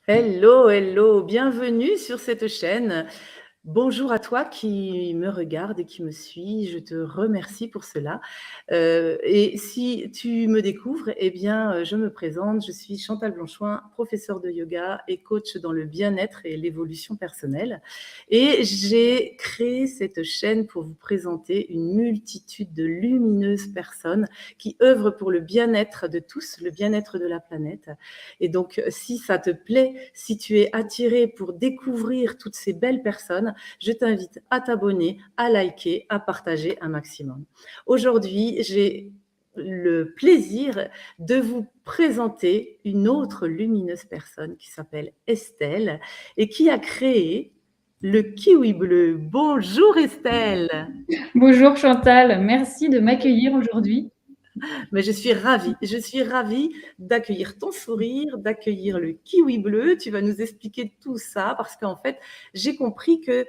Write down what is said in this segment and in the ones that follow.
Hello, hello, bienvenue sur cette chaîne. Bonjour à toi qui me regarde et qui me suit, je te remercie pour cela. Et si tu me découvres, eh bien, je me présente, je suis Chantal Blanchoin, professeure de yoga et coach dans le bien-être et l'évolution personnelle. Et j'ai créé cette chaîne pour vous présenter une multitude de lumineuses personnes qui œuvrent pour le bien-être de tous, le bien-être de la planète. Et donc, si ça te plaît, si tu es attiré pour découvrir toutes ces belles personnes, je t'invite à t'abonner, à liker, à partager un maximum. Aujourd'hui, j'ai le plaisir de vous présenter une autre lumineuse personne qui s'appelle Estelle et qui a créé le kiwi bleu. Bonjour Estelle. Bonjour Chantal, merci de m'accueillir aujourd'hui. Mais je suis ravie d'accueillir ton sourire, d'accueillir le kiwi bleu. Tu vas nous expliquer tout ça parce qu'en fait, j'ai compris que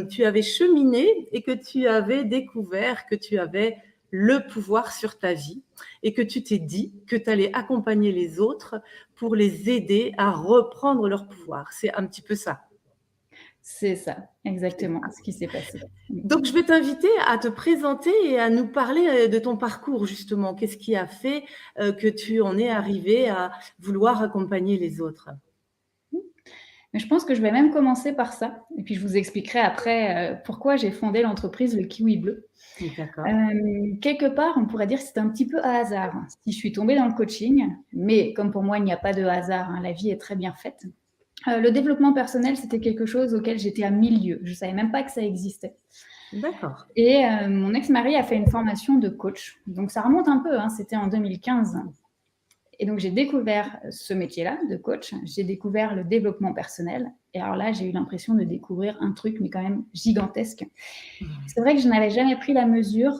tu avais cheminé et que tu avais découvert que tu avais le pouvoir sur ta vie et que tu t'es dit que tu allais accompagner les autres pour les aider à reprendre leur pouvoir. C'est un petit peu ça. C'est ça, exactement ce qui s'est passé. Donc, je vais t'inviter à te présenter et à nous parler de ton parcours, justement. Qu'est-ce qui a fait que tu en es arrivé à vouloir accompagner les autres? Mais je pense que je vais même commencer par ça, et puis je vous expliquerai après pourquoi j'ai fondé l'entreprise Le Kiwi Bleu. D'accord. Quelque part, on pourrait dire que c'est un petit peu à hasard si je suis tombée dans le coaching, mais comme pour moi, il n'y a pas de hasard, la vie est très bien faite. Le développement personnel, c'était quelque chose auquel j'étais à 1000 lieues. Je ne savais même pas que ça existait. D'accord. Et mon ex-mari a fait une formation de coach. Donc ça remonte un peu, c'était en 2015. Et donc j'ai découvert ce métier-là de coach, j'ai découvert le développement personnel. Et alors là, j'ai eu l'impression de découvrir un truc, mais quand même gigantesque. C'est vrai que je n'avais jamais pris la mesure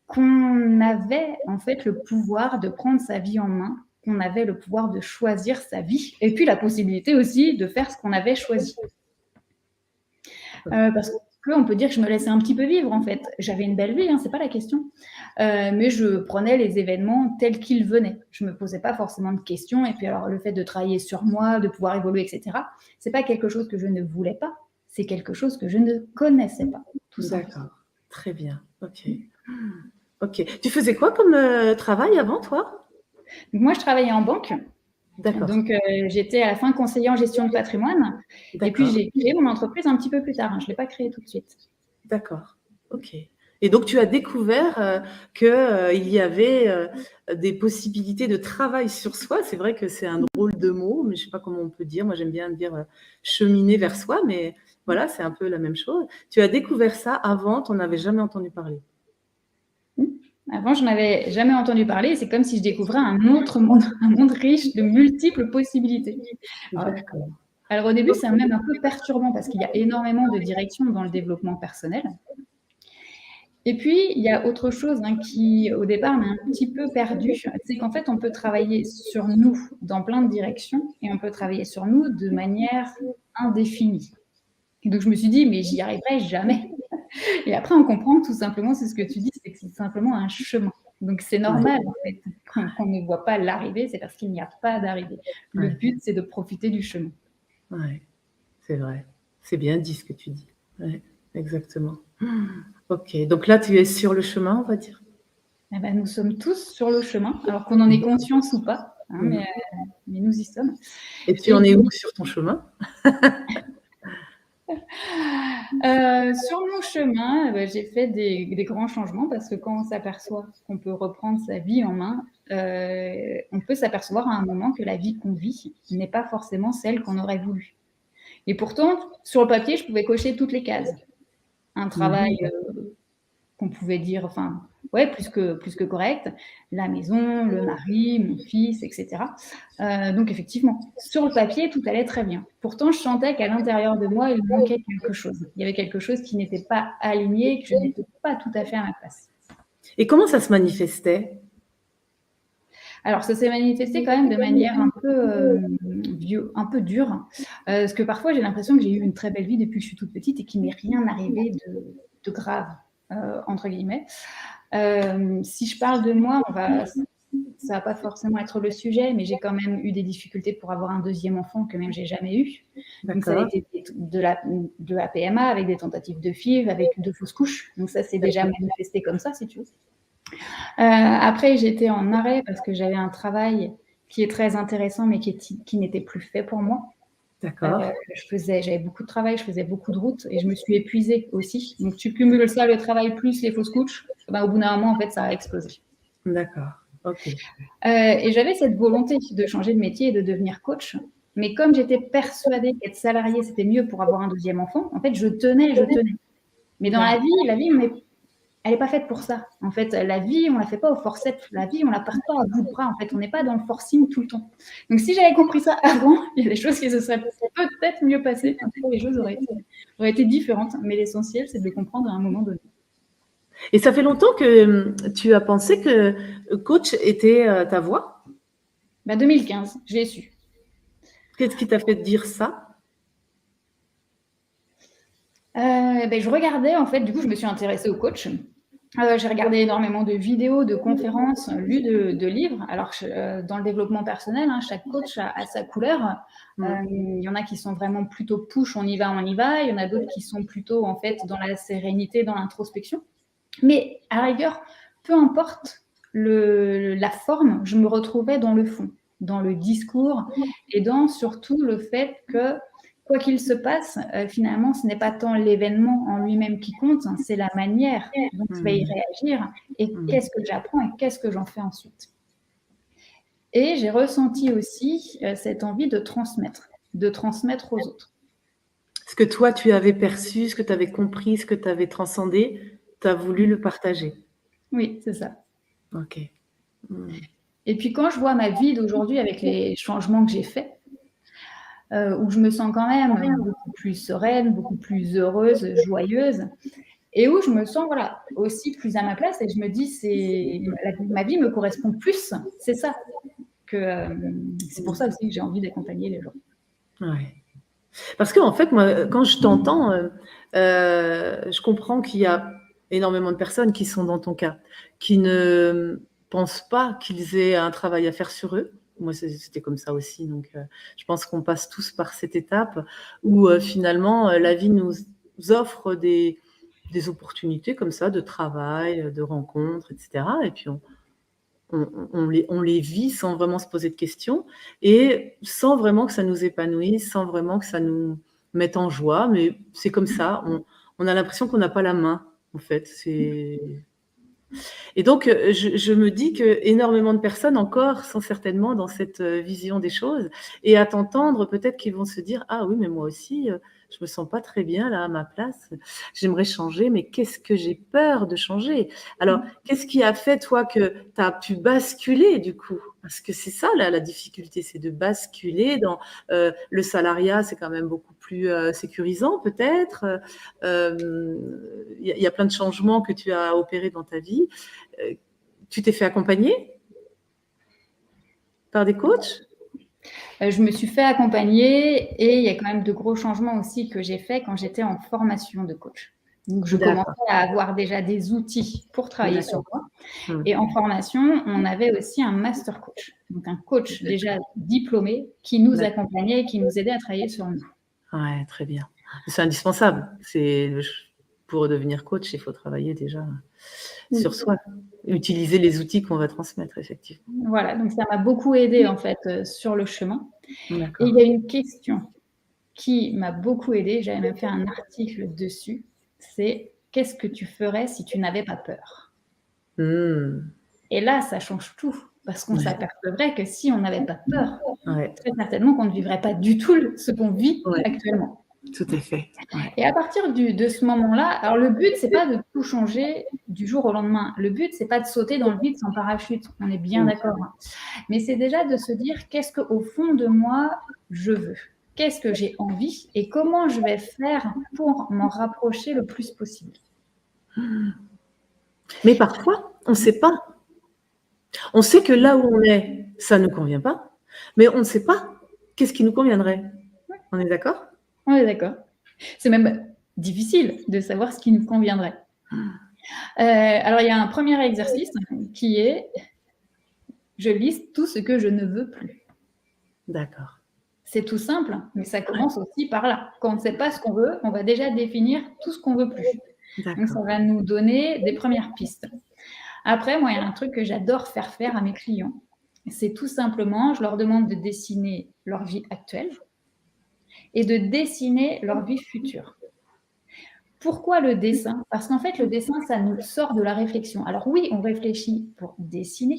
qu'on avait en fait le pouvoir de prendre sa vie en main, qu'on avait le pouvoir de choisir sa vie, et puis la possibilité aussi de faire ce qu'on avait choisi. Parce qu'on peut dire que je me laissais un petit peu vivre, en fait. J'avais une belle vie, c'est pas la question. Mais je prenais les événements tels qu'ils venaient. Je me posais pas forcément de questions. Et puis alors, le fait de travailler sur moi, de pouvoir évoluer, etc., c'est pas quelque chose que je ne voulais pas. C'est quelque chose que je ne connaissais pas, tout simplement. D'accord. Très bien. OK. OK. Tu faisais quoi comme travail avant, toi? Donc, moi, je travaillais en banque. D'accord. Donc, j'étais à la fin conseiller en gestion de patrimoine. Et puis, D'accord. j'ai créé mon entreprise un petit peu plus tard. Je ne l'ai pas créée tout de suite. D'accord. OK. Et donc, tu as découvert qu'il y avait des possibilités de travail sur soi. C'est vrai que c'est un drôle de mot, mais je ne sais pas comment on peut dire. Moi, j'aime bien dire cheminer vers soi, mais voilà, c'est un peu la même chose. Tu as découvert ça avant, tu n'en avais jamais entendu parler. Avant, je n'avais jamais entendu parler. C'est comme si je découvrais un autre monde, un monde riche de multiples possibilités. D'accord. Alors au début, c'est même un peu perturbant parce qu'il y a énormément de directions dans le développement personnel. Et puis, il y a autre chose qui, au départ, m'a un petit peu perdue, c'est qu'en fait, on peut travailler sur nous dans plein de directions et on peut travailler sur nous de manière indéfinie. Et donc, je me suis dit, mais j'y arriverai jamais. Et après, on comprend tout simplement, c'est ce que tu dis, c'est que c'est simplement un chemin. Donc, c'est Ouais, normal, en fait, qu'on ne voit pas l'arrivée, c'est parce qu'il n'y a pas d'arrivée. Le ouais, but, c'est de profiter du chemin. ouais, c'est vrai. C'est bien dit ce que tu dis. Ouais, exactement. Ok, donc là, tu es sur le chemin, on va dire. Eh ben, nous sommes tous sur le chemin, alors qu'on en ait conscience ou pas, Mhm. mais nous y sommes. Et tu Et en es où sur ton chemin? sur mon chemin, j'ai fait des grands changements parce que quand on s'aperçoit qu'on peut reprendre sa vie en main, on peut s'apercevoir à un moment que la vie qu'on vit n'est pas forcément celle qu'on aurait voulu. Et pourtant, sur le papier, je pouvais cocher toutes les cases. Un travail Mhm. qu'on pouvait dire, enfin, ouais, plus que correct, la maison, le mari, mon fils, etc. Donc effectivement, sur le papier, tout allait très bien. Pourtant, je sentais qu'à l'intérieur de moi, il manquait quelque chose. Il y avait quelque chose qui n'était pas aligné, que je n'étais pas tout à fait à ma place. Et comment ça se manifestait? Alors, ça s'est manifesté quand même de manière un peu dure, parce que parfois, j'ai l'impression que j'ai eu une très belle vie depuis que je suis toute petite et qu'il m'est rien arrivé de grave, entre guillemets. Si je parle de moi, ça va pas forcément être le sujet, mais j'ai quand même eu des difficultés pour avoir un deuxième enfant que même j'ai jamais eu. Donc ça a D'accord. été de la PMA avec des tentatives de FIV, avec 2 fausses couches. Donc ça s'est déjà manifesté comme ça, si tu veux. Après, j'étais en arrêt parce que j'avais un travail qui est très intéressant, mais qui n'était plus fait pour moi. D'accord. J'avais beaucoup de travail, je faisais beaucoup de routes et je me suis épuisée aussi. Donc tu cumules ça, le travail plus les fausses couches, ben, au bout d'un moment, en fait, ça a explosé. D'accord. Ok. Et j'avais cette volonté de changer de métier et de devenir coach. Mais comme j'étais persuadée qu'être salariée, c'était mieux pour avoir un deuxième enfant, en fait, je tenais. Mais dans la vie, elle n'est pas faite pour ça. En fait, la vie, on ne la fait pas au forceps. La vie, on ne la porte pas à bout de bras. En fait, on n'est pas dans le forcing tout le temps. Donc, si j'avais compris ça avant, il y a des choses qui se seraient peut-être mieux passées. Les choses auraient été différentes. Mais l'essentiel, c'est de les comprendre à un moment donné. Et ça fait longtemps que tu as pensé que coach était ta voie? 2015, je l'ai su. Qu'est-ce qui t'a fait dire ça? Je regardais, en fait, du coup, je me suis intéressée au coach. J'ai regardé énormément de vidéos, de conférences, lu de livres. Alors, dans le développement personnel, hein, chaque coach a sa couleur. Il y en a qui sont vraiment plutôt push, on y va. Il y en a d'autres qui sont plutôt, en fait, dans la sérénité, dans l'introspection. Mais à la rigueur, peu importe la forme, je me retrouvais dans le fond, dans le discours et dans surtout le fait que quoi qu'il se passe, finalement, ce n'est pas tant l'événement en lui-même qui compte, hein, c'est la manière dont je vais y réagir et qu'est-ce que j'apprends et qu'est-ce que j'en fais ensuite. Et j'ai ressenti aussi cette envie de transmettre aux autres. Ce que toi, tu avais perçu, ce que tu avais compris, ce que tu avais transcendé, tu as voulu le partager. Oui, c'est ça. Ok. Et puis quand je vois ma vie d'aujourd'hui avec les changements que j'ai faits, où je me sens quand même beaucoup plus sereine, beaucoup plus heureuse, joyeuse, et où je me sens voilà, aussi plus à ma place et je me dis ma vie me correspond plus, c'est ça. C'est pour ça aussi que j'ai envie d'accompagner les gens. Ouais. Parce qu'en fait, moi, quand je t'entends, je comprends qu'il y a énormément de personnes qui sont dans ton cas, qui ne pensent pas qu'ils aient un travail à faire sur eux. Moi, c'était comme ça aussi. Donc, je pense qu'on passe tous par cette étape où finalement, la vie nous offre des opportunités comme ça de travail, de rencontres, etc. Et puis, on les vit sans vraiment se poser de questions et sans vraiment que ça nous épanouisse, sans vraiment que ça nous mette en joie. Mais c'est comme ça. On a l'impression qu'on n'a pas la main, en fait. Et donc, je me dis que énormément de personnes encore sont certainement dans cette vision des choses. Et à t'entendre, peut-être qu'ils vont se dire: ah oui, mais moi aussi, je me sens pas très bien là à ma place. J'aimerais changer, mais qu'est-ce que j'ai peur de changer? Alors, qu'est-ce qui a fait, toi, que tu as pu basculer du coup? Parce que c'est ça la difficulté, c'est de basculer dans le salariat, c'est quand même beaucoup plus sécurisant peut-être. Il y a plein de changements que tu as opérés dans ta vie. Tu t'es fait accompagner par des coachs? Je me suis fait accompagner et il y a quand même de gros changements aussi que j'ai fait quand j'étais en formation de coach. Donc, je commençais à avoir déjà des outils pour travailler sur moi. Et en formation, on avait aussi un master coach, donc un coach déjà diplômé qui nous accompagnait et qui nous aidait à travailler sur nous. Ouais, très bien. C'est indispensable. Pour devenir coach, il faut travailler déjà sur soi, utiliser les outils qu'on va transmettre, effectivement. Voilà, donc ça m'a beaucoup aidée en fait sur le chemin. D'accord. Et il y a une question qui m'a beaucoup aidée, j'avais même fait un article dessus, c'est qu'est-ce que tu ferais si tu n'avais pas peur? Et là, ça change tout, parce qu'on s'apercevrait que si on n'avait pas peur, très certainement qu'on ne vivrait pas du tout ce qu'on vit actuellement. Tout à fait. Ouais. Et à partir de ce moment-là, alors le but, c'est pas de tout changer du jour au lendemain. Le but, c'est pas de sauter dans le vide sans parachute. On est bien d'accord. Hein. Mais c'est déjà de se dire qu'est-ce qu'au fond de moi, je veux. Qu'est-ce que j'ai envie et comment je vais faire pour m'en rapprocher le plus possible. Mais parfois, on ne sait pas. On sait que là où on est, ça ne nous convient pas, mais on ne sait pas qu'est-ce qui nous conviendrait. On est d'accord ? On est d'accord. C'est même difficile de savoir ce qui nous conviendrait. Alors, il y a un premier exercice qui est je liste tout ce que je ne veux plus. D'accord. C'est tout simple, mais ça commence aussi par là. Quand on ne sait pas ce qu'on veut, on va déjà définir tout ce qu'on veut plus. Donc, ça D'accord. va nous donner des premières pistes. Après, moi, il y a un truc que j'adore faire à mes clients. C'est tout simplement, je leur demande de dessiner leur vie actuelle et de dessiner leur vie future. Pourquoi le dessin? Parce qu'en fait, le dessin, ça nous sort de la réflexion. Alors oui, on réfléchit pour dessiner,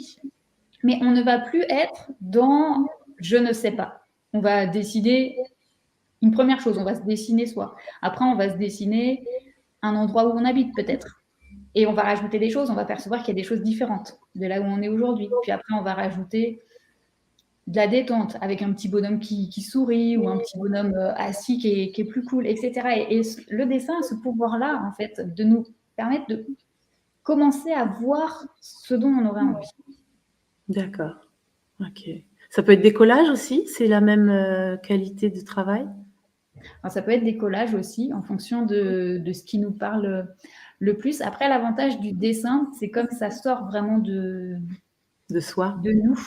mais on ne va plus être dans je ne sais pas. On va décider une première chose, on va se dessiner soi. Après, on va se dessiner un endroit où on habite peut-être. Et on va rajouter des choses, on va percevoir qu'il y a des choses différentes de là où on est aujourd'hui. Puis après, on va rajouter de la détente avec un petit bonhomme qui sourit ou un petit bonhomme assis qui est plus cool, etc. Et le dessin a ce pouvoir-là, en fait, de nous permettre de commencer à voir ce dont on aurait envie. D'accord. Ok. Ça peut être des collages aussi? C'est la même qualité de travail? Alors, ça peut être des collages aussi, en fonction de ce qui nous parle le plus. Après, l'avantage du dessin, c'est comme ça sort vraiment de soi? nous.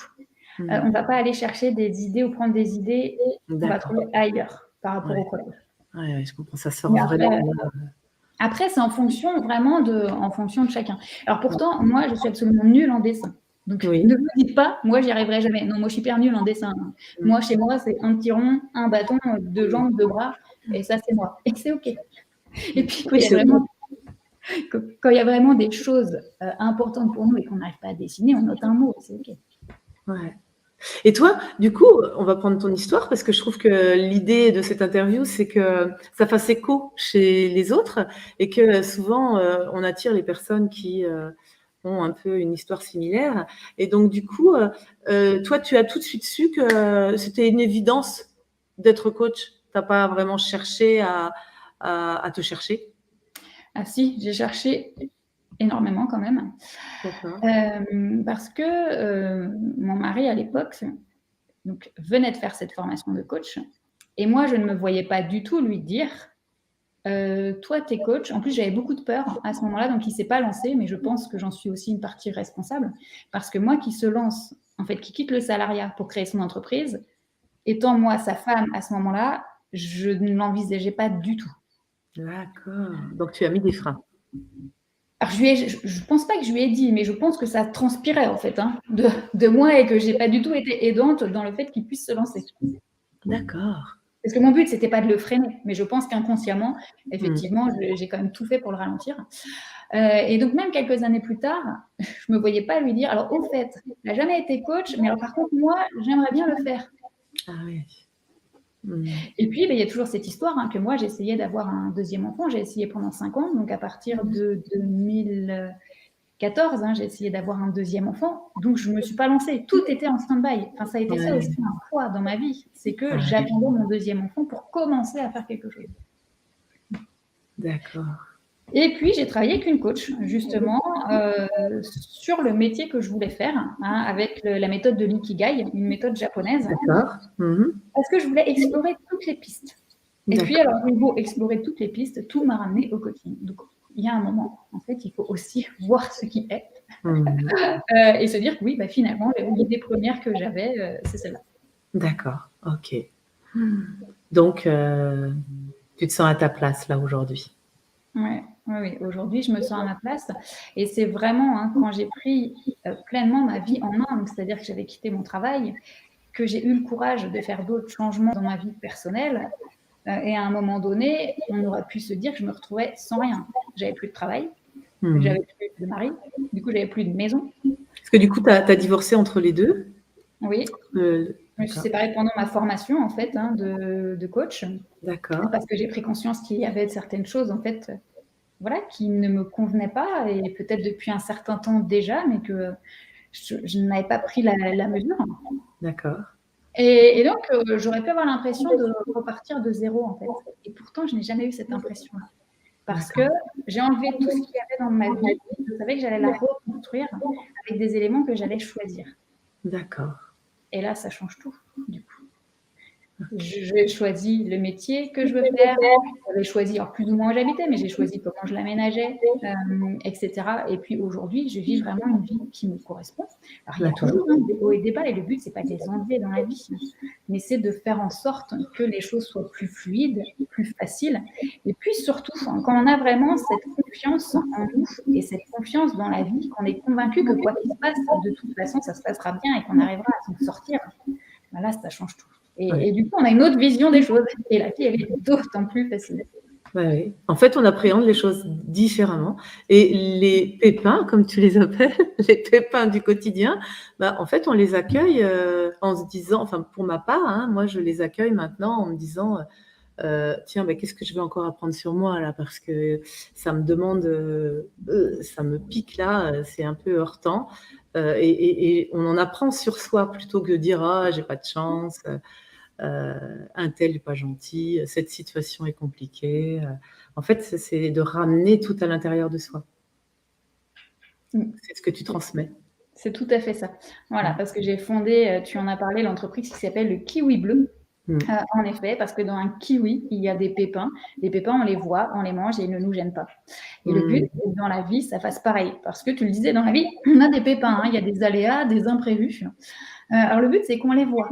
On ne va pas aller chercher des idées ou prendre des idées qu'on va trouver ailleurs par rapport au collage. Oui, je comprends, ça sort vraiment. Après, c'est en fonction de chacun. Alors pourtant, moi, je suis absolument nulle en dessin. Donc, ne vous dites pas, moi, j'y arriverai jamais. Non, moi, je suis hyper nulle en dessin. Moi, chez moi, c'est un petit rond, un bâton, 2 jambes, 2 bras, et ça, c'est moi. Et c'est OK. Et puis, quand il y a vraiment des choses importantes pour nous et qu'on n'arrive pas à dessiner, on note un mot, c'est OK. Ouais. Et toi, du coup, on va prendre ton histoire parce que je trouve que l'idée de cette interview, c'est que ça fasse écho chez les autres et que souvent, on attire les personnes qui ont un peu une histoire similaire. Et donc, du coup, toi, tu as tout de suite su que c'était une évidence d'être coach. Tu n'as pas vraiment cherché à te chercher? Ah si, j'ai cherché énormément quand même. Parce que mon mari, à l'époque, donc, venait de faire cette formation de coach. Et moi, je ne me voyais pas du tout lui dire toi, tu es coach. En plus, j'avais beaucoup de peur à ce moment-là, donc il ne s'est pas lancé, mais je pense que j'en suis aussi une partie responsable. Parce que moi qui se lance, en fait, qui quitte le salariat pour créer son entreprise, étant moi sa femme à ce moment-là, je ne l'envisageais pas du tout. D'accord. Donc, tu as mis des freins. Alors, je ne pense pas que je lui ai dit, mais je pense que ça transpirait, en fait, hein, de moi et que je n'ai pas du tout été aidante dans le fait qu'il puisse se lancer. D'accord. Parce que mon but, c'était pas de le freiner, mais je pense qu'inconsciemment, effectivement, j'ai quand même tout fait pour le ralentir. Et donc, même quelques années plus tard, je me voyais pas lui dire, alors au fait, il n'a jamais été coach, mais alors par contre, moi, j'aimerais bien le faire. Ah oui. Et puis, il y a toujours cette histoire que moi, j'ai essayé d'avoir un deuxième enfant. J'ai essayé pendant 5 ans, donc à partir de 2014, j'ai essayé d'avoir un deuxième enfant. Donc, je ne me suis pas lancée. Tout était en stand-by. Enfin, ça a été ça aussi un poids dans ma vie. C'est que j'attendais mon deuxième enfant pour commencer à faire quelque chose. D'accord. Et puis, j'ai travaillé avec une coach, justement, sur le métier que je voulais faire, avec la méthode de l'ikigai, une méthode japonaise. D'accord. Parce que je voulais explorer toutes les pistes. Et puis, alors, j'ai beau explorer toutes les pistes, tout m'a ramené au coaching. Donc, il y a un moment, en fait, il faut aussi voir ce qui est et se dire que oui, finalement, l'idée première que j'avais, c'est celle-là. D'accord, ok. Donc, tu te sens à ta place là aujourd'hui? Oui, aujourd'hui, je me sens à ma place. Et c'est vraiment quand j'ai pris pleinement ma vie en main, c'est-à-dire que j'avais quitté mon travail, que j'ai eu le courage de faire d'autres changements dans ma vie personnelle. Et à un moment donné, on aurait pu se dire que je me retrouvais sans rien. J'avais plus de travail, j'avais plus de mari, du coup, j'avais plus de maison. Parce que du coup, tu as divorcé entre les deux? Oui. Je me suis séparée pendant ma formation, en fait, de coach. D'accord. Parce que j'ai pris conscience qu'il y avait certaines choses, en fait, qui ne me convenaient pas, et peut-être depuis un certain temps déjà, mais que je n'avais pas pris la mesure. D'accord. Et donc, j'aurais pu avoir l'impression de repartir de zéro, en fait. Et pourtant, je n'ai jamais eu cette impression-là. Parce que j'ai enlevé tout ce qu'il y avait dans ma vie. Je savais que j'allais la reconstruire avec des éléments que j'allais choisir. D'accord. Et là, ça change tout, du coup. J'ai choisi le métier que je veux faire, j'avais choisi, alors plus ou moins où j'habitais, mais j'ai choisi comment je l'aménageais, etc. Et puis aujourd'hui, je vis vraiment une vie qui me correspond. Alors il y a D'accord. toujours des hauts et des bas, et le but, c'est pas de les enlever dans la vie, mais c'est de faire en sorte que les choses soient plus fluides, plus faciles. Et puis surtout, quand on a vraiment cette confiance en nous et cette confiance dans la vie, qu'on est convaincu que quoi qu'il se passe, de toute façon, ça se passera bien et qu'on arrivera à s'en sortir, ben là, ça change tout. Ouais. Et du coup, on a une autre vision des choses. Et la vie, elle est d'autant plus facile. Ouais, ouais. En fait, on appréhende les choses différemment. Et les pépins, comme tu les appelles, les pépins du quotidien, bah, en fait, on les accueille en se disant, enfin, pour ma part, hein, moi, je les accueille maintenant en me disant, tiens, bah, qu'est-ce que je vais encore apprendre sur moi là, parce que ça me demande, ça me pique là, c'est un peu heurtant. Et on en apprend sur soi plutôt que de dire, ah, j'ai pas de chance. Un tel n'est pas gentil, cette situation est compliquée. En fait, c'est de ramener tout à l'intérieur de soi. C'est ce que tu transmets. C'est tout à fait ça. Voilà, parce que j'ai fondé, tu en as parlé, l'entreprise qui s'appelle le Kiwi Bleu. En effet, parce que dans un kiwi, il y a des pépins. Les pépins, on les voit, on les mange et ils ne nous gênent pas. Et le but, c'est que dans la vie, ça fasse pareil. Parce que tu le disais, dans la vie, on a des pépins, il y a des aléas, des imprévus. Alors le but, c'est qu'on les voit.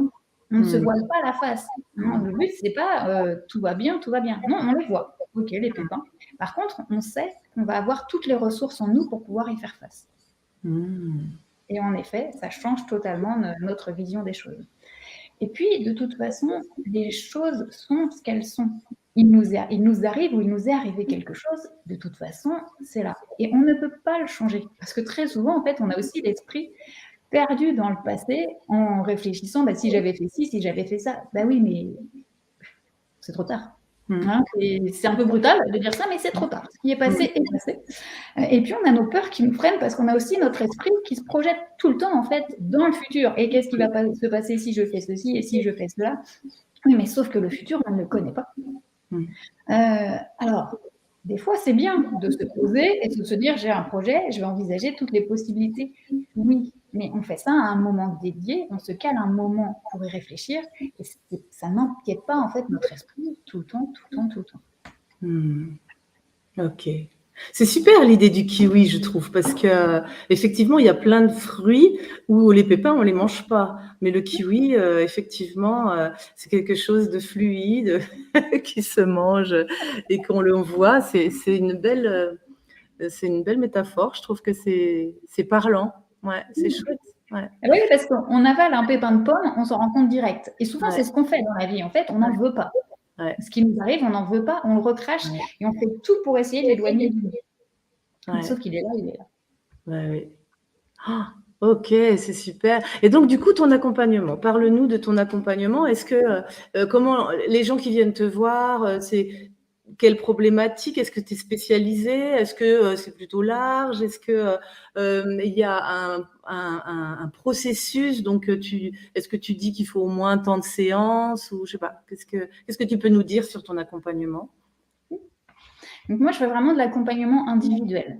On ne se voit pas la face. Non, le but, c'est pas tout va bien, tout va bien. Non, on les voit. Ok, les pépins. Par contre, on sait qu'on va avoir toutes les ressources en nous pour pouvoir y faire face. Et en effet, ça change totalement notre vision des choses. Et puis, de toute façon, les choses sont ce qu'elles sont. Il nous arrive ou il nous est arrivé quelque chose, de toute façon, c'est là. Et on ne peut pas le changer. Parce que très souvent, en fait, on a aussi l'esprit perdu dans le passé en réfléchissant, bah, si j'avais fait ci, si j'avais fait ça. Bah oui, mais c'est trop tard. Hein, c'est un peu brutal de dire ça, mais c'est trop tard. Ce qui est passé est passé. Et puis, on a nos peurs qui nous freinent parce qu'on a aussi notre esprit qui se projette tout le temps, en fait, dans le futur. Et qu'est-ce qui va se passer si je fais ceci et si je fais cela? Oui, mais sauf que le futur, on ne le connaît pas. Alors, des fois, c'est bien de se poser et de se dire, j'ai un projet, je vais envisager toutes les possibilités. Oui, mais on fait ça à un moment dédié, on se cale un moment pour y réfléchir, et ça n'empiète pas, en fait, notre esprit tout le temps, tout le temps, tout le temps. Ok. C'est super l'idée du kiwi, je trouve, parce que effectivement, il y a plein de fruits où les pépins, on les mange pas. Mais le kiwi, effectivement, c'est quelque chose de fluide qui se mange et qu'on le voit. C'est une belle métaphore. Je trouve que c'est parlant. Ouais, c'est chouette. Ouais. Oui, parce qu'on avale un pépin de pomme, on s'en rend compte direct. Et souvent, c'est ce qu'on fait dans la vie. En fait, on n'en veut pas. Ce qui nous arrive, on n'en veut pas, on le recrache et on fait tout pour essayer de l'éloigner de nous. Sauf qu'il est là, il est là. Ouais. Oh, ok, c'est super. Et donc, du coup, ton accompagnement, parle-nous de ton accompagnement. Est-ce que, comment les gens qui viennent te voir, c'est quelle problématique? Est-ce que tu es spécialisée? Est-ce que c'est plutôt large? Est-ce que il y a un processus? Donc, est-ce que tu dis qu'il faut au moins tant de séances ou je sais pas? Qu'est-ce que tu peux nous dire sur ton accompagnement? Donc, moi, je fais vraiment de l'accompagnement individuel.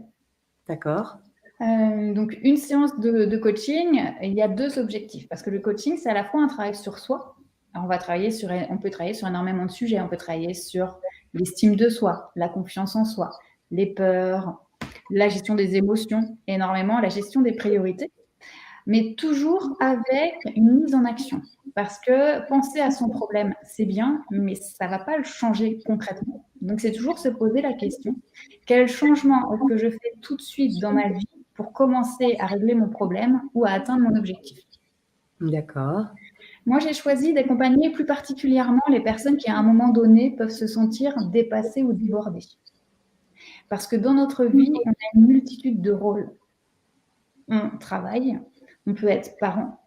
D'accord. Donc, une séance de coaching, il y a 2 objectifs. Parce que le coaching, c'est à la fois un travail sur soi. Alors, on peut travailler sur énormément de sujets. On peut travailler sur l'estime de soi, la confiance en soi, les peurs, la gestion des émotions, énormément la gestion des priorités, mais toujours avec une mise en action. Parce que penser à son problème, c'est bien, mais ça ne va pas le changer concrètement. Donc, c'est toujours se poser la question, quel changement est-ce que je fais tout de suite dans ma vie pour commencer à régler mon problème ou à atteindre mon objectif? D'accord. Moi, j'ai choisi d'accompagner plus particulièrement les personnes qui, à un moment donné, peuvent se sentir dépassées ou débordées. Parce que dans notre vie, on a une multitude de rôles. On travaille, on peut être parent,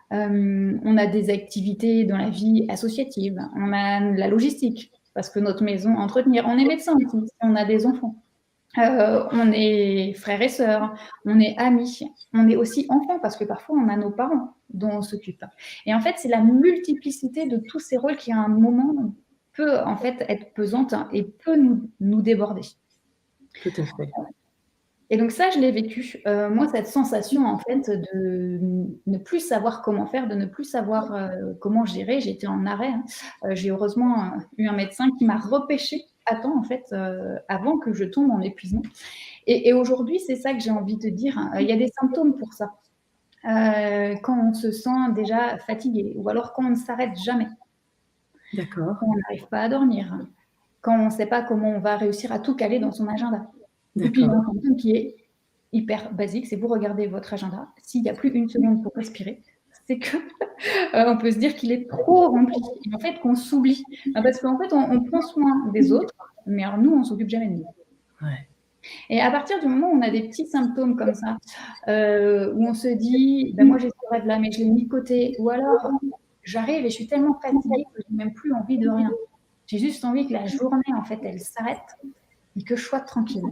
on a des activités dans la vie associative, on a la logistique, parce que notre maison à entretenir, on est médecin aussi, on a des enfants. On est frères et sœurs, on est amis, on est aussi enfants parce que parfois on a nos parents dont on s'occupe. Et en fait, c'est la multiplicité de tous ces rôles qui à un moment peut en fait être pesante et peut nous déborder. Tout à fait. Et donc ça, je l'ai vécu. Moi, cette sensation, en fait, de ne plus savoir comment faire, de ne plus savoir comment gérer. J'étais en arrêt, hein. J'ai heureusement eu un médecin qui m'a repêché à temps, en fait, avant que je tombe en épuisement. Et aujourd'hui, c'est ça que j'ai envie de dire. Il y a des symptômes pour ça. Quand on se sent déjà fatigué, ou alors quand on ne s'arrête jamais, D'accord, quand on n'arrive pas à dormir, quand on ne sait pas comment on va réussir à tout caler dans son agenda. Et puis, il y a d'accord. un symptôme qui est hyper basique, c'est vous regardez votre agenda, s'il n'y a plus une seconde pour respirer, c'est que on peut se dire qu'il est trop rempli et en fait qu'on s'oublie. Parce qu'en fait, on prend soin des autres, mais alors nous, on s'occupe jamais de nous. Ouais. Et à partir du moment où on a des petits symptômes comme ça, où on se dit: «Ben moi j'ai ce rêve-là, mais je l'ai mis de côté», ou alors j'arrive et je suis tellement fatiguée que j'ai même plus envie de rien. J'ai juste envie que la journée, en fait, elle s'arrête et que je sois tranquille.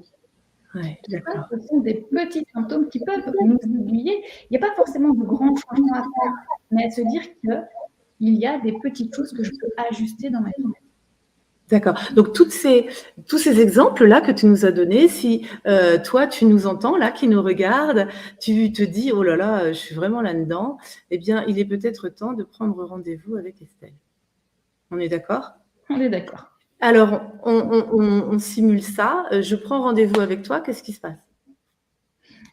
Ouais, Tout ça, d'accord. ce sont des petits symptômes qui peuvent nous aiguiller. Il n'y a pas forcément de grands changements à faire, mais à se dire qu'il y a des petites choses que je peux ajuster dans ma vie. D'accord. Donc tous ces exemples-là que tu nous as donnés, si toi tu nous entends là, qui nous regarde, tu te dis oh là là, je suis vraiment là-dedans, eh bien il est peut-être temps de prendre rendez-vous avec Estelle. On est d'accord? On est d'accord. Alors on simule ça. Je prends rendez-vous avec toi. Qu'est-ce qui se passe?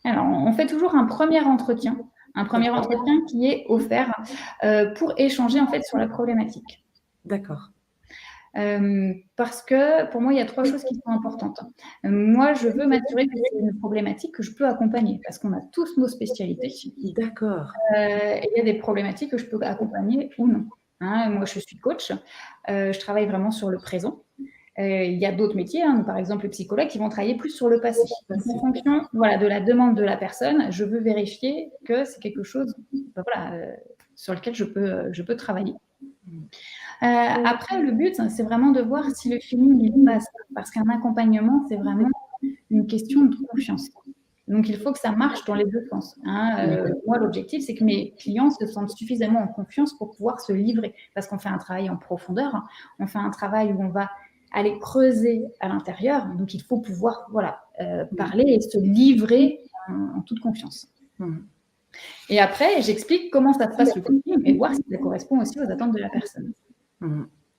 Alors, on fait toujours un premier D'accord. entretien qui est offert pour échanger en fait sur la problématique. D'accord. Parce que pour moi, il y a 3 choses qui sont importantes. Moi, je veux m'assurer que c'est une problématique que je peux accompagner parce qu'on a tous nos spécialités. D'accord. Et il y a des problématiques que je peux accompagner ou non. Hein, moi, je suis coach, je travaille vraiment sur le présent. Il y a d'autres métiers, hein, par exemple les psychologues, qui vont travailler plus sur le passé. Donc, en fonction voilà, de la demande de la personne, je veux vérifier que c'est quelque chose ben voilà, sur lequel je peux travailler. Après, le but, c'est vraiment de voir si le feeling il passe. Parce qu'un accompagnement, c'est vraiment une question de confiance. Donc, il faut que ça marche dans les deux sens. Hein. Moi, l'objectif, c'est que mes clients se sentent suffisamment en confiance pour pouvoir se livrer. Parce qu'on fait un travail en profondeur. Hein. On fait un travail où on va aller creuser à l'intérieur. Donc, il faut pouvoir voilà, parler et se livrer en toute confiance. Et après, j'explique comment ça se passe le coaching et voir si ça correspond aussi aux attentes de la personne.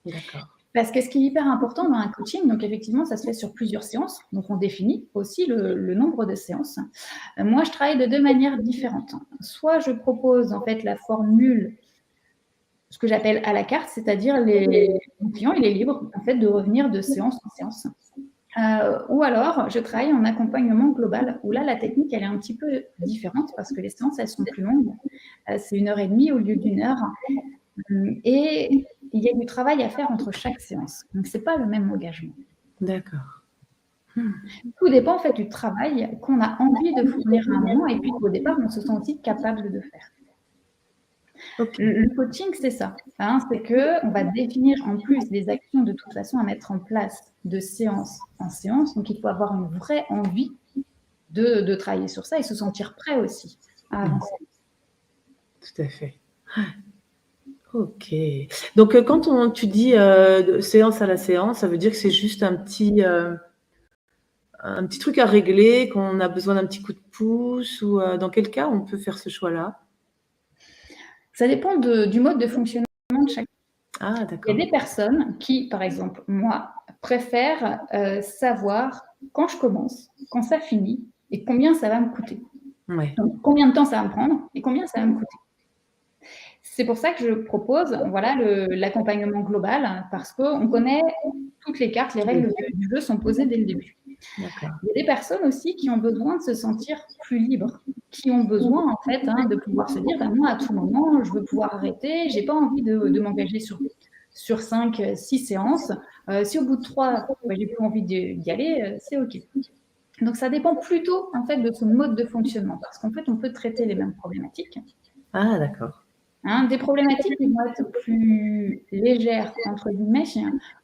D'accord. Parce que ce qui est hyper important dans un coaching, donc effectivement, ça se fait sur plusieurs séances. Donc, on définit aussi le nombre de séances. Moi, je travaille de deux manières différentes. Soit je propose en fait la formule, ce que j'appelle à la carte, c'est-à-dire mon client, il est libre en fait de revenir de séance en séance. Ou alors, je travaille en accompagnement global, où là, la technique, elle est un petit peu différente parce que les séances, elles sont plus longues. C'est 1h30 au lieu d'1 heure. Et il y a du travail à faire entre chaque séance. Donc, ce n'est pas le même engagement. D'accord. Tout dépend en fait du travail qu'on a envie de fournir à un moment et puis qu'au départ, on se sent aussi capable de faire. Ok. Le coaching, c'est ça. Hein, c'est qu'on va définir en plus des actions de toute façon à mettre en place de séance en séance. Donc, il faut avoir une vraie envie de travailler sur ça et se sentir prêt aussi à avancer. Tout à fait. Ok. Donc, quand tu dis séance à la séance, ça veut dire que c'est juste un petit truc à régler, qu'on a besoin d'un petit coup de pouce, ou dans quel cas on peut faire ce choix-là? Ça dépend du mode de fonctionnement de chacun. Ah, Il y a d'accord. des personnes qui, par exemple, moi, préfèrent savoir quand je commence, quand ça finit et combien ça va me coûter. Ouais. Donc, combien de temps ça va me prendre et combien ça va me coûter. C'est pour ça que je propose voilà, l'accompagnement global parce qu'on connaît toutes les cartes, les règles du jeu sont posées dès le début. D'accord. Il y a des personnes aussi qui ont besoin de se sentir plus libres, qui ont besoin en fait de pouvoir se dire moi à tout moment je veux pouvoir arrêter, j'ai pas envie de m'engager sur 5, 6 séances. Si au bout de 3, j'ai plus envie d'y aller, c'est ok. Donc ça dépend plutôt en fait de son mode de fonctionnement parce qu'en fait on peut traiter les mêmes problématiques. Ah, d'accord. Hein, des problématiques qui vont être plus légères, entre guillemets,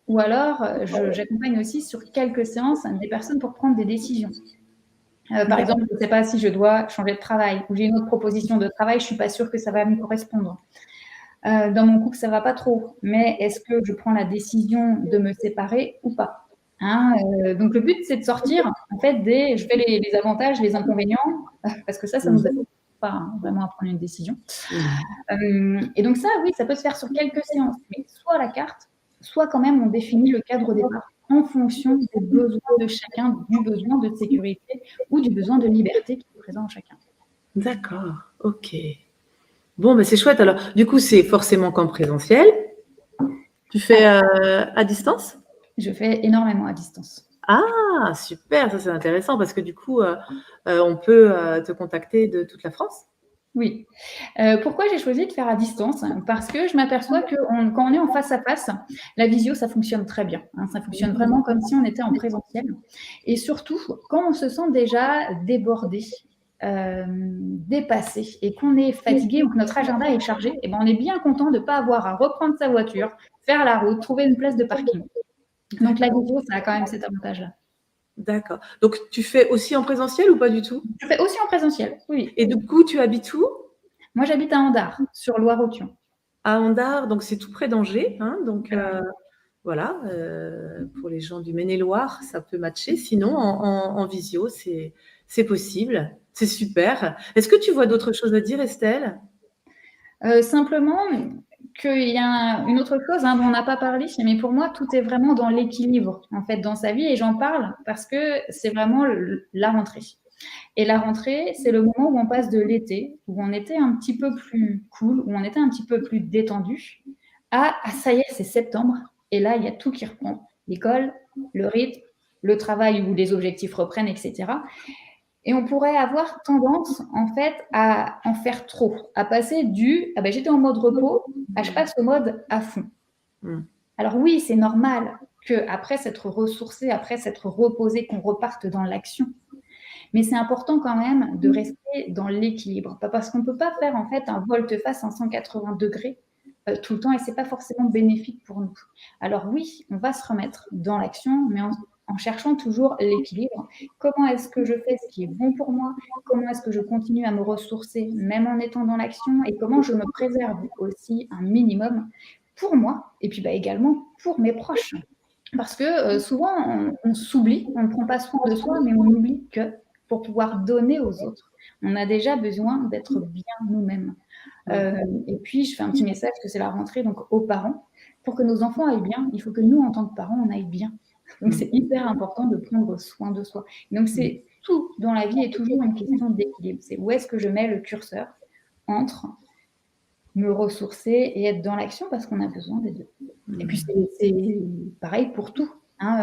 ou alors j'accompagne aussi sur quelques séances des personnes pour prendre des décisions. Par exemple, je ne sais pas si je dois changer de travail ou j'ai une autre proposition de travail, je ne suis pas sûre que ça va me correspondre. Dans mon couple, ça ne va pas trop, mais est-ce que je prends la décision de me séparer ou pas? Hein, donc le but, c'est de sortir, en fait, je fais les avantages, les inconvénients, parce que ça nous aide pas, hein, vraiment à prendre une décision. Et donc ça, oui, ça peut se faire sur quelques séances, mais soit à la carte, soit quand même on définit le cadre au départ en fonction des besoins de chacun, du besoin de sécurité ou du besoin de liberté qui est présent en chacun. D'accord, ok. Bon, mais c'est chouette. Alors, du coup, c'est forcément qu'en présentiel. Tu fais à distance? Je fais énormément à distance. Ah, super, ça c'est intéressant parce que du coup, on peut te contacter de toute la France? Oui. Pourquoi j'ai choisi de faire à distance? Parce que je m'aperçois que quand on est en face à face, la visio, ça fonctionne très bien, hein. Ça fonctionne vraiment comme si on était en présentiel et surtout, quand on se sent déjà débordé, dépassé et qu'on est fatigué ou que notre agenda est chargé, et ben, on est bien content de ne pas avoir à reprendre sa voiture, faire la route, trouver une place de parking. Donc la visio, ça a quand même cet avantage-là. D'accord. Donc, tu fais aussi en présentiel ou pas du tout? Je fais aussi en présentiel, oui. Et du coup, tu habites où? Moi, j'habite à Andars, sur Loire-Othion. À Andars, donc c'est tout près d'Angers, hein, donc voilà, pour les gens du Maine-et-Loire, ça peut matcher. Sinon, en visio, c'est possible. C'est super. Est-ce que tu vois d'autres choses à dire, Estelle? Simplement qu'il y a une autre chose, hein, dont on n'a pas parlé, mais pour moi, tout est vraiment dans l'équilibre, en fait, dans sa vie et j'en parle parce que c'est vraiment la rentrée et la rentrée, c'est le moment où on passe de l'été, où on était un petit peu plus cool, où on était un petit peu plus détendu, à « ah ça y est, c'est septembre » et là, il y a tout qui reprend. L'école, le rythme, le travail où les objectifs reprennent et cetera et on pourrait avoir tendance, en fait, à en faire trop, à passer du ah ben, j'étais en mode repos à je passe au mode à fond. Alors oui, c'est normal qu'après s'être ressourcé, après s'être reposé, qu'on reparte dans l'action. Mais c'est important quand même de rester dans l'équilibre. Pas parce qu'on ne peut pas faire en fait un volte-face à 180 degrés tout le temps et c'est pas forcément bénéfique pour nous. Alors oui, on va se remettre dans l'action, mais en cherchant toujours l'équilibre. Comment est-ce que je fais ce qui est bon pour moi? Comment est-ce que je continue à me ressourcer même en étant dans l'action? Et comment je me préserve aussi un minimum pour moi et puis également pour mes proches? Parce que souvent, on s'oublie, on ne prend pas soin de soi, mais on oublie que pour pouvoir donner aux autres, on a déjà besoin d'être bien nous-mêmes. Et puis, je fais un petit message que c'est la rentrée, donc aux parents. Pour que nos enfants aillent bien, il faut que nous, en tant que parents, on aille bien. Donc, c'est hyper important de prendre soin de soi. Donc, c'est tout dans la vie est toujours une question d'équilibre. C'est où est-ce que je mets le curseur entre me ressourcer et être dans l'action parce qu'on a besoin des deux. Et puis, c'est pareil pour tout. Hein,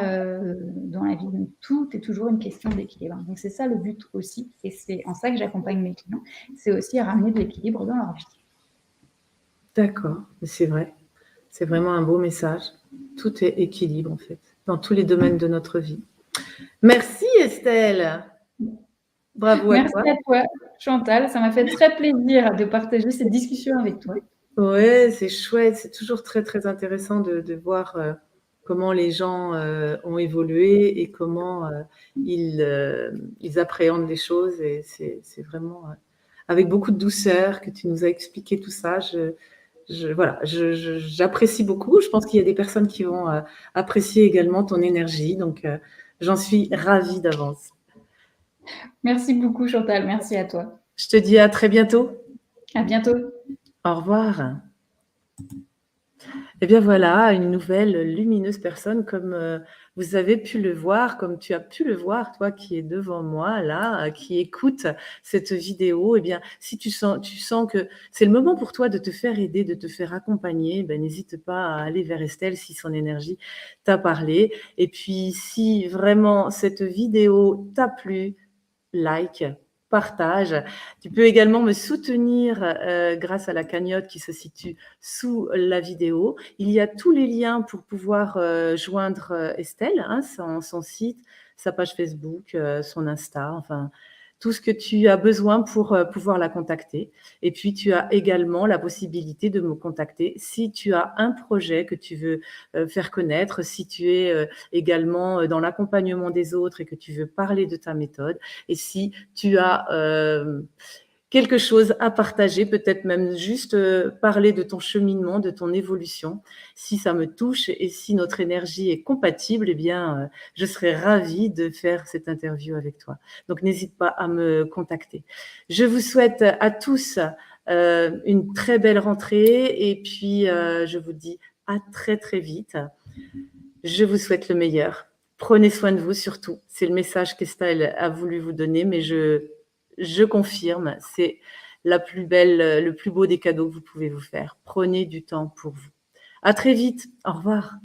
dans la vie, donc, tout est toujours une question d'équilibre. Donc c'est ça le but aussi, et c'est en ça que j'accompagne mes clients, c'est aussi à ramener de l'équilibre dans leur vie. D'accord, c'est vrai. C'est vraiment un beau message. Tout est équilibre en fait, dans tous les domaines de notre vie. Merci Estelle. Bravo à toi. Merci à toi, Chantal. Ça m'a fait très plaisir de partager cette discussion avec toi. Ouais, c'est chouette. C'est toujours très, très intéressant de voir comment les gens ont évolué et comment ils appréhendent les choses. Et c'est vraiment avec beaucoup de douceur que tu nous as expliqué tout ça. Voilà, j'apprécie beaucoup. Je pense qu'il y a des personnes qui vont apprécier également ton énergie. Donc, j'en suis ravie d'avance. Merci beaucoup, Chantal. Merci à toi. Je te dis à très bientôt. À bientôt. Au revoir. Eh bien voilà, une nouvelle lumineuse personne comme vous avez pu le voir, comme tu as pu le voir, toi qui es devant moi là, qui écoute cette vidéo. Eh bien, si tu sens que c'est le moment pour toi de te faire aider, de te faire accompagner, ben, n'hésite pas à aller vers Estelle si son énergie t'a parlé. Et puis, si vraiment cette vidéo t'a plu, like, partage. Tu peux également me soutenir grâce à la cagnotte qui se situe sous la vidéo. Il y a tous les liens pour pouvoir joindre Estelle, hein, son site, sa page Facebook, son Insta, enfin tout ce que tu as besoin pour pouvoir la contacter. Et puis, tu as également la possibilité de me contacter si tu as un projet que tu veux faire connaître, si tu es également dans l'accompagnement des autres et que tu veux parler de ta méthode, et si tu as quelque chose à partager, peut-être même juste parler de ton cheminement, de ton évolution. Si ça me touche et si notre énergie est compatible, eh bien, je serais ravie de faire cette interview avec toi. Donc, n'hésite pas à me contacter. Je vous souhaite à tous une très belle rentrée et puis je vous dis à très très vite. Je vous souhaite le meilleur. Prenez soin de vous surtout. C'est le message qu'Estelle a voulu vous donner, mais je confirme, c'est la plus belle, le plus beau des cadeaux que vous pouvez vous faire. Prenez du temps pour vous. À très vite. Au revoir.